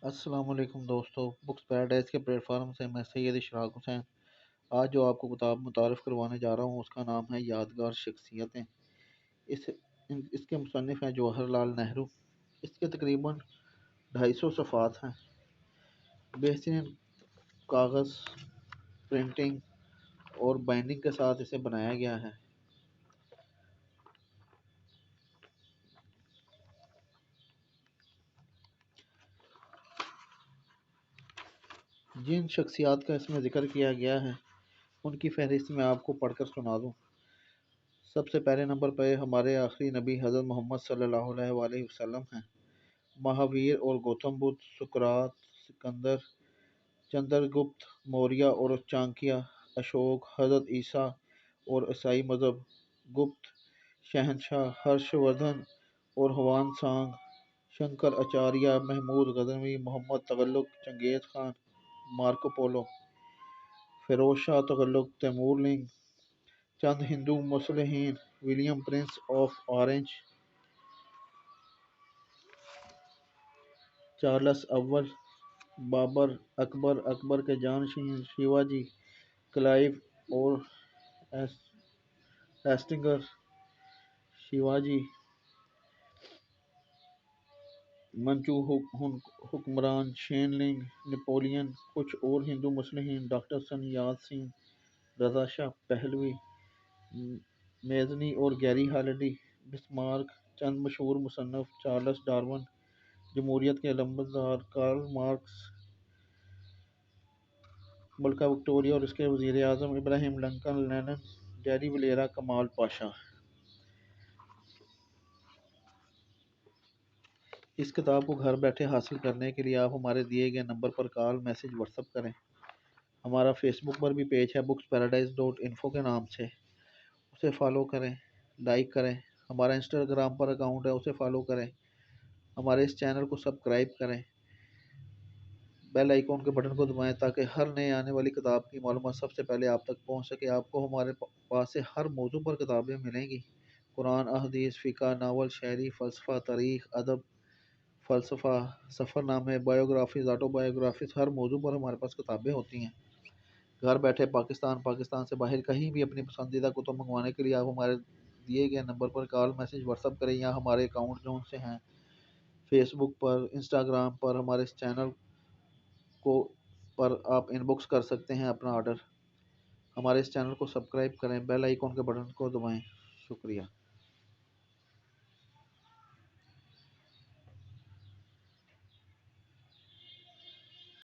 السلام علیکم دوستو، بکس پیراڈائز کے پلیٹ فارم سے میں سید اشراق حسین آج جو آپ کو کتاب متعارف کروانے جا رہا ہوں اس کا نام ہے یادگار شخصیتیں۔ اس اس کے مصنف ہیں جواہر لال نہرو۔ اس کے تقریباً 250 صفحات ہیں۔ بہترین کاغذ، پرنٹنگ اور بائنڈنگ کے ساتھ اسے بنایا گیا ہے۔ جن شخصیات کا اس میں ذکر کیا گیا ہے ان کی فہرست میں آپ کو پڑھ کر سنا دوں۔ سب سے پہلے نمبر پہ ہمارے آخری نبی حضرت محمد صلی اللہ علیہ وآلہ وسلم ہیں۔ مہاویر اور گوتم بدھ، سقراط، سکندر، چندر گپت موریہ اور چانکیہ، اشوک، حضرت عیسیٰ اور عیسائی مذہب، گپت شہنشاہ، ہرش وردھن اور Hiuen Tsang, Shankaracharya, Mahmud Ghaznavi, Muhammad Tughlaq, Genghis Khan, Marco Polo, Firoz Shah Tughlaq, Timur Lang, چند ہندو مصلحین، William prince of Orange, Charles اول، بابر، اکبر، اکبر کے جانشین، شیواجی، کلائیو اور ہیسٹنگر، شیواجی، منچو حکمران، شین لنگ، نپولین، کچھ اور ہندو مصلحین، ڈاکٹر سنیاد سین، رضا شاہ پہلوی، میزنی اور گیری ہالڈی، بسمارک، چند مشہور مصنف، چارلس ڈارون، جمہوریت کے علمبردار، کارل مارکس، ملکہ وکٹوریہ اور اس کے وزیر اعظم، ابراہیم لنکن، لینن، ڈیری ولیرا، کمال پاشا۔ اس کتاب کو گھر بیٹھے حاصل کرنے کے لیے آپ ہمارے دیے گئے نمبر پر کال، میسج، واٹس ایپ کریں۔ ہمارا فیس بک پر بھی پیج ہے booksparadise.info کے نام سے، اسے فالو کریں، لائک کریں۔ ہمارا انسٹاگرام پر اکاؤنٹ ہے، اسے فالو کریں۔ ہمارے اس چینل کو سبسکرائب کریں، بیل آئیکن کے بٹن کو دبائیں تاکہ ہر نئے آنے والی کتاب کی معلومات سب سے پہلے آپ تک پہنچ سکے۔ آپ کو ہمارے پاس سے ہر موضوع پر کتابیں ملیں گی: قرآن، احادیث، فقہ، ناول، شاعری، فلسفہ، تاریخ، ادب، فلسفہ، سفر نامے، بایوگرافیز، آٹو بایوگرافیز، ہر موضوع پر ہمارے پاس کتابیں ہوتی ہیں۔ گھر بیٹھے پاکستان سے باہر کہیں بھی اپنی پسندیدہ کتب منگوانے کے لیے آپ ہمارے دیے گئے نمبر پر کال، میسج، واٹس ایپ کریں، یا ہمارے اکاؤنٹ جو ان سے ہیں فیس بک پر، انسٹاگرام پر، ہمارے اس چینل کو پر آپ ان باکس کر سکتے ہیں اپنا آرڈر۔ ہمارے اس چینل کو سبسکرائب کریں، بیل آئیکن کے بٹن کو دبائیں۔ شکریہ۔